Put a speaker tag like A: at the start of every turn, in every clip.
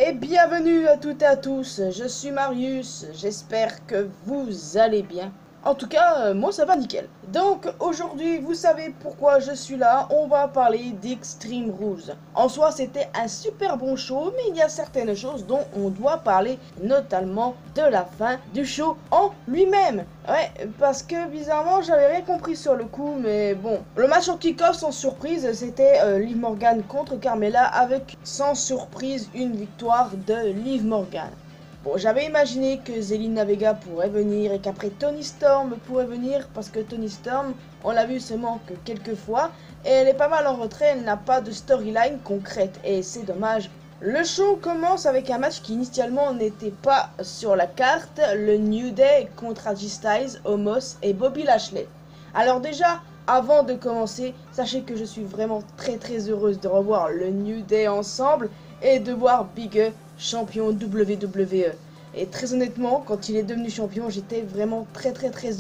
A: Et bienvenue à toutes et à tous, je suis Marius, j'espère que vous allez bien. En tout cas, moi ça va nickel. Donc aujourd'hui, vous savez pourquoi je suis là, on va parler d'Extreme Rules. En soi, c'était un super bon show, mais il y a certaines choses dont on doit parler, notamment de la fin du show en lui-même. Ouais, parce que bizarrement, j'avais rien compris sur le coup, mais bon. Le match en kick-off, sans surprise, c'était Liv Morgan contre Carmella, avec sans surprise une victoire de Liv Morgan. Bon, j'avais imaginé que Zelina Vega pourrait venir et qu'après Toni Storm pourrait venir parce que Toni Storm, on l'a vu seulement que quelques fois et elle est pas mal en retrait, elle n'a pas de storyline concrète et c'est dommage. Le show commence avec un match qui initialement n'était pas sur la carte, le New Day contre AJ Styles, Omos et Bobby Lashley. Alors déjà, avant de commencer, sachez que je suis vraiment très heureuse de revoir le New Day ensemble et de voir Big E champion WWE. Et très honnêtement, quand il est devenu champion, j'étais vraiment très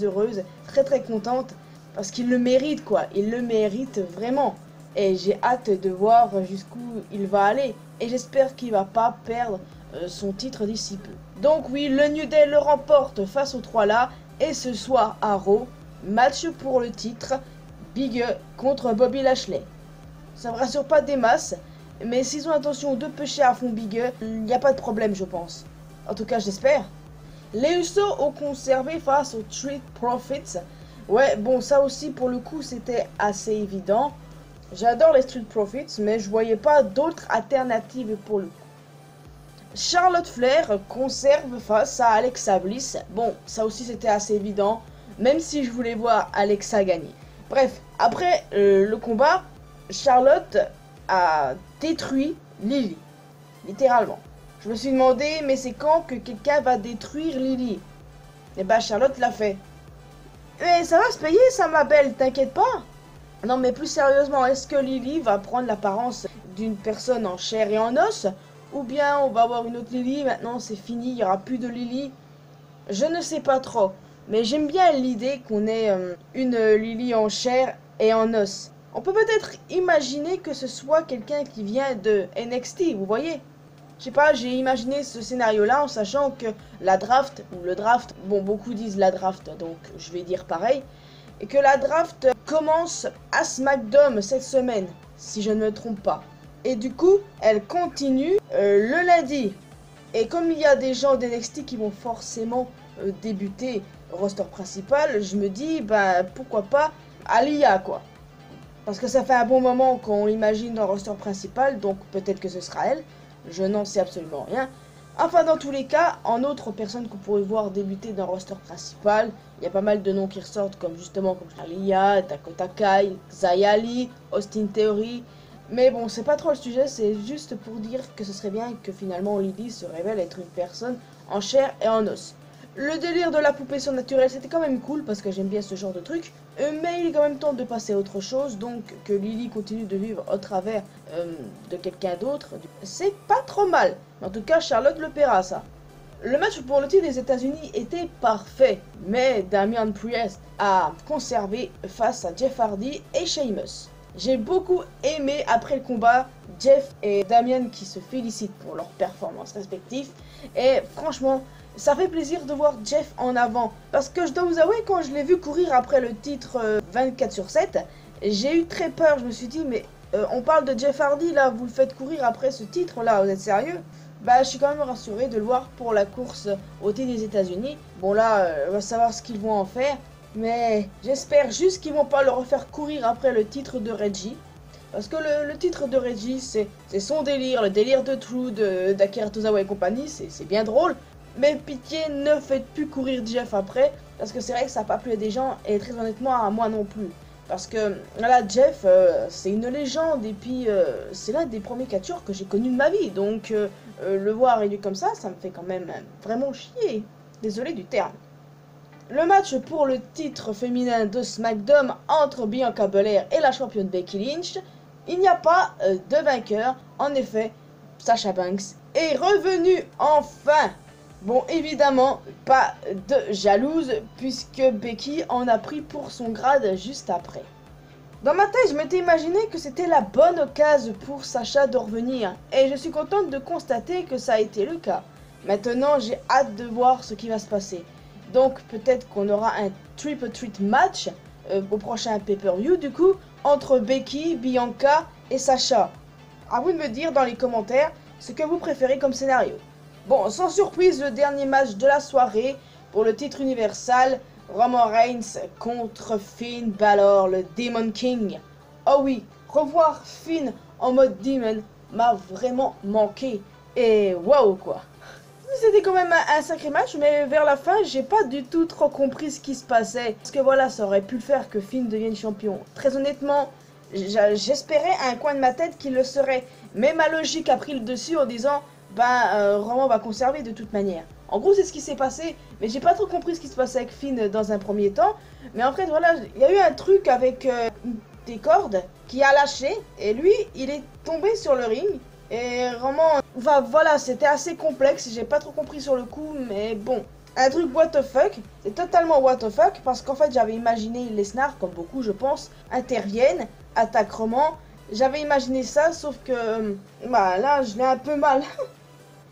A: heureuse, très contente, parce qu'il le mérite quoi, il le mérite vraiment. Et j'ai hâte de voir jusqu'où il va aller, et j'espère qu'il va pas perdre son titre d'ici peu. Donc oui, le New Day le remporte face aux trois là, et ce soir à Raw, match pour le titre, Big E contre Bobby Lashley. Ça me rassure pas des masses, mais s'ils ont l'intention de pêcher à fond Big E, il n'y a pas de problème je pense. En tout cas j'espère. Les Usos ont conservé face aux Street Profits. Ouais, bon ça aussi pour le coup c'était assez évident. J'adore les Street Profits, mais je voyais pas d'autres alternatives pour le coup. Charlotte Flair conserve face à Alexa Bliss. Bon, ça aussi c'était assez évident, même si je voulais voir Alexa gagner. Bref, après le combat, Charlotte a détruit Lily, littéralement. Je me suis demandé, mais c'est quand que quelqu'un va détruire Lily? Et bah Charlotte l'a fait. Mais ça va se payer ça ma belle, t'inquiète pas. Non mais plus sérieusement, est-ce que Lily va prendre l'apparence d'une personne en chair et en os? Ou bien on va avoir une autre Lily, maintenant c'est fini, il n'y aura plus de Lily? Je ne sais pas trop, mais j'aime bien l'idée qu'on ait une Lily en chair et en os. On peut peut-être imaginer que ce soit quelqu'un qui vient de NXT, vous voyez? Je sais pas, j'ai imaginé ce scénario-là en sachant que la draft, ou le draft, bon beaucoup disent la draft, donc je vais dire pareil, et que la draft commence à SmackDown cette semaine, si je ne me trompe pas. Et du coup, elle continue le lundi. Et comme il y a des gens d'NXT qui vont forcément débuter roster principal, je me dis, bah pourquoi pas Aliyah quoi. Parce que ça fait un bon moment qu'on l'imagine dans le roster principal, donc peut-être que ce sera elle. Je n'en sais absolument rien. Enfin, dans tous les cas, en autres personnes qu'on pourrait voir débuter dans le roster principal, il y a pas mal de noms qui ressortent, comme justement comme Aliyah, Dakota Kai, Xia Ali, Austin Theory. Mais bon, c'est pas trop le sujet, c'est juste pour dire que ce serait bien que finalement Lily se révèle être une personne en chair et en os. Le délire de la poupée surnaturelle, c'était quand même cool parce que j'aime bien ce genre de truc. Mais il est quand même temps de passer à autre chose, donc que Lily continue de vivre au travers de quelqu'un d'autre, c'est pas trop mal. En tout cas, Charlotte le paiera ça. Le match pour le titre des États-Unis était parfait, mais Damian Priest a conservé face à Jeff Hardy et Sheamus. J'ai beaucoup aimé après le combat Jeff et Damian qui se félicitent pour leurs performances respectives, et franchement, ça fait plaisir de voir Jeff en avant, parce que je dois vous avouer, quand je l'ai vu courir après le titre 24/7, j'ai eu très peur. Je me suis dit, mais on parle de Jeff Hardy là, vous le faites courir après ce titre là, vous êtes sérieux? Bah je suis quand même rassuré de le voir pour la course au titre des États-Unis. Bon là, on va savoir ce qu'ils vont en faire, mais j'espère juste qu'ils vont pas le refaire courir après le titre de Reggie. Parce que le titre de Reggie, c'est son délire, le délire de True, d'Akira Tozawa et compagnie, c'est bien drôle. Mais pitié, ne faites plus courir Jeff après, parce que c'est vrai que ça n'a pas plu à des gens, et très honnêtement à moi non plus. Parce que là, Jeff, c'est une légende, et puis c'est l'un des premiers catcheurs que j'ai connu de ma vie. Donc le voir réduit comme ça me fait quand même vraiment chier. Désolé du terme. Le match pour le titre féminin de SmackDown entre Bianca Belair et la championne Becky Lynch, il n'y a pas de vainqueur. En effet, Sasha Banks est revenue enfin. Bon, évidemment, pas de jalouse, puisque Becky en a pris pour son grade juste après. Dans ma tête, je m'étais imaginé que c'était la bonne occasion pour Sasha de revenir, et je suis contente de constater que ça a été le cas. Maintenant, j'ai hâte de voir ce qui va se passer. Donc peut-être qu'on aura un triple threat match au prochain pay-per-view du coup, entre Becky, Bianca et Sasha. À vous de me dire dans les commentaires ce que vous préférez comme scénario. Bon, sans surprise, le dernier match de la soirée pour le titre universal, Roman Reigns contre Finn Balor, le Demon King. Oh oui, revoir Finn en mode Demon m'a vraiment manqué. Et waouh quoi. C'était quand même un sacré match, mais vers la fin, j'ai pas du tout trop compris ce qui se passait. Parce que voilà, ça aurait pu le faire que Finn devienne champion. Très honnêtement, j'espérais à un coin de ma tête qu'il le serait. Mais ma logique a pris le dessus en disant, Roman va conserver de toute manière. En gros, c'est ce qui s'est passé, mais j'ai pas trop compris ce qui se passait avec Finn dans un premier temps. Mais en fait, voilà, il y a eu un truc avec des cordes qui a lâché, et lui, il est tombé sur le ring. Et vraiment, voilà, c'était assez complexe, j'ai pas trop compris sur le coup, mais bon. Un truc what the fuck, c'est totalement what the fuck, parce qu'en fait, j'avais imaginé Lesnar, comme beaucoup, je pense, intervienne, attaque Roman. J'avais imaginé ça, sauf que, là, je l'ai un peu mal.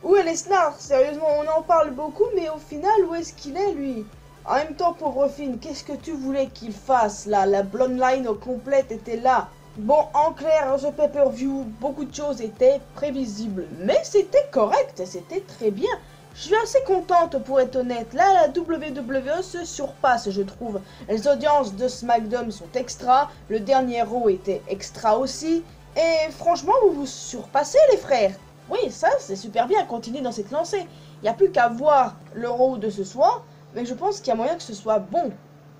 A: Où est Lesnar? Sérieusement, on en parle beaucoup, mais au final, où est-ce qu'il est, lui? En même temps, pauvre Finn, qu'est-ce que tu voulais qu'il fasse, là? La bloodline au complète était là. Bon, en clair, ce pay-per-view, beaucoup de choses étaient prévisibles, mais c'était correct, c'était très bien. Je suis assez contente pour être honnête. Là, la WWE se surpasse, je trouve. Les audiences de SmackDown sont extra, le dernier Raw était extra aussi, et franchement, vous vous surpassez les frères. Oui, ça, c'est super bien, continuez dans cette lancée. Il n'y a plus qu'à voir le Raw de ce soir, mais je pense qu'il y a moyen que ce soit bon.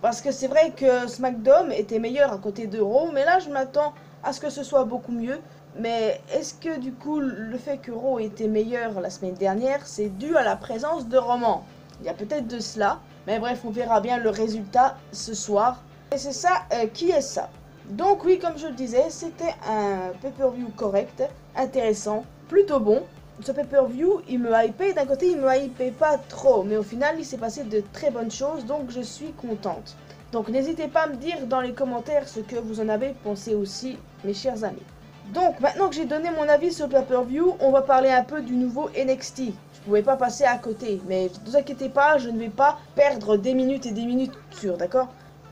A: Parce que c'est vrai que SmackDown était meilleur à côté de Raw, mais là, je m'attends à ce que ce soit beaucoup mieux. Mais est-ce que du coup, le fait que Raw était meilleur la semaine dernière, c'est dû à la présence de Roman? Il y a peut-être de cela, mais bref, on verra bien le résultat ce soir. Et c'est ça, qui est ça? Donc oui, comme je le disais, c'était un pay-per-view correct, intéressant, plutôt bon. Ce pay-per-view, il me hypait, d'un côté il me hypait pas trop, mais au final il s'est passé de très bonnes choses, donc je suis contente. Donc n'hésitez pas à me dire dans les commentaires ce que vous en avez pensé aussi, mes chers amis. Donc maintenant que j'ai donné mon avis sur le pay-per-view, on va parler un peu du nouveau NXT. Je pouvais pas passer à côté, mais ne vous inquiétez pas, je ne vais pas perdre des minutes et des minutes sur, d'accord?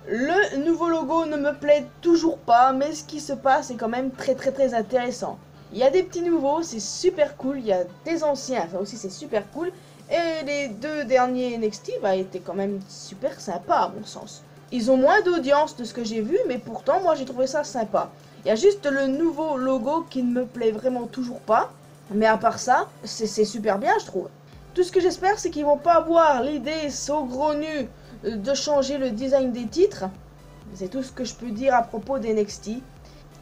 A: Le nouveau logo ne me plaît toujours pas, mais ce qui se passe est quand même très intéressant. Il y a des petits nouveaux, c'est super cool, il y a des anciens, ça aussi c'est super cool. Et les deux derniers NXT étaient quand même super sympas à mon sens. Ils ont moins d'audience de ce que j'ai vu, mais pourtant moi j'ai trouvé ça sympa. Il y a juste le nouveau logo qui ne me plaît vraiment toujours pas. Mais à part ça, c'est super bien je trouve. Tout ce que j'espère c'est qu'ils vont pas avoir l'idée saugrenue de changer le design des titres. C'est tout ce que je peux dire à propos des NXT.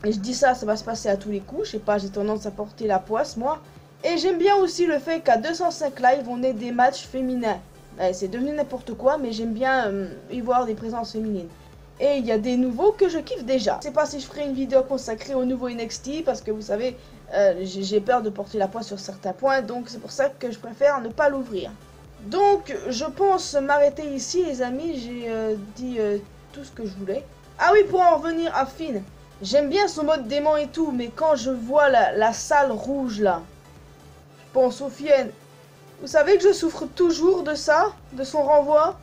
A: Et je dis ça, ça va se passer à tous les coups. Je sais pas, j'ai tendance à porter la poisse, moi. Et j'aime bien aussi le fait qu'à 205 Live, on ait des matchs féminins. C'est devenu n'importe quoi, mais j'aime bien y voir des présences féminines. Et il y a des nouveaux que je kiffe déjà. Je sais pas si je ferai une vidéo consacrée aux nouveaux NXT, parce que vous savez, j'ai peur de porter la poisse sur certains points. Donc c'est pour ça que je préfère ne pas l'ouvrir. Donc je pense m'arrêter ici, les amis. J'ai dit tout ce que je voulais. Ah oui, pour en revenir à Finn. J'aime bien son mode démon et tout, mais quand je vois la salle rouge là, je pense aux Fiennes. Vous savez que je souffre toujours de ça, de son renvoi.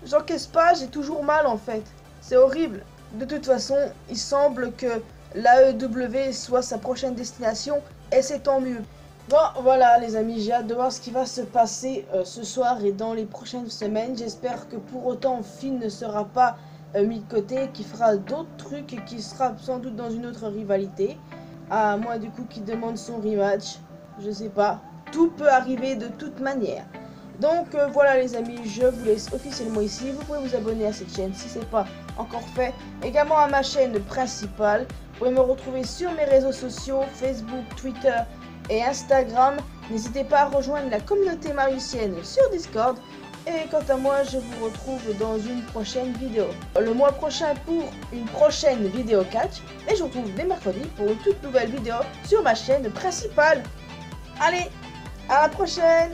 A: J'encaisse pas, j'ai toujours mal en fait. C'est horrible. De toute façon, il semble que l'AEW soit sa prochaine destination, et c'est tant mieux. Bon, voilà les amis, j'ai hâte de voir ce qui va se passer ce soir et dans les prochaines semaines. J'espère que pour autant Finn ne sera pas mis de côté, qui fera d'autres trucs et qui sera sans doute dans une autre rivalité. À moi du coup qui demande son rematch, je sais pas. Tout peut arriver de toute manière. Donc voilà les amis, je vous laisse officiellement ici. Vous pouvez vous abonner à cette chaîne si ce n'est pas encore fait. Également à ma chaîne principale. Vous pouvez me retrouver sur mes réseaux sociaux, Facebook, Twitter et Instagram. N'hésitez pas à rejoindre la communauté marussienne sur Discord. Et quant à moi, je vous retrouve dans une prochaine vidéo. Le mois prochain pour une prochaine vidéo catch. Et je vous retrouve dès mercredi pour une toute nouvelle vidéo sur ma chaîne principale. Allez, à la prochaine!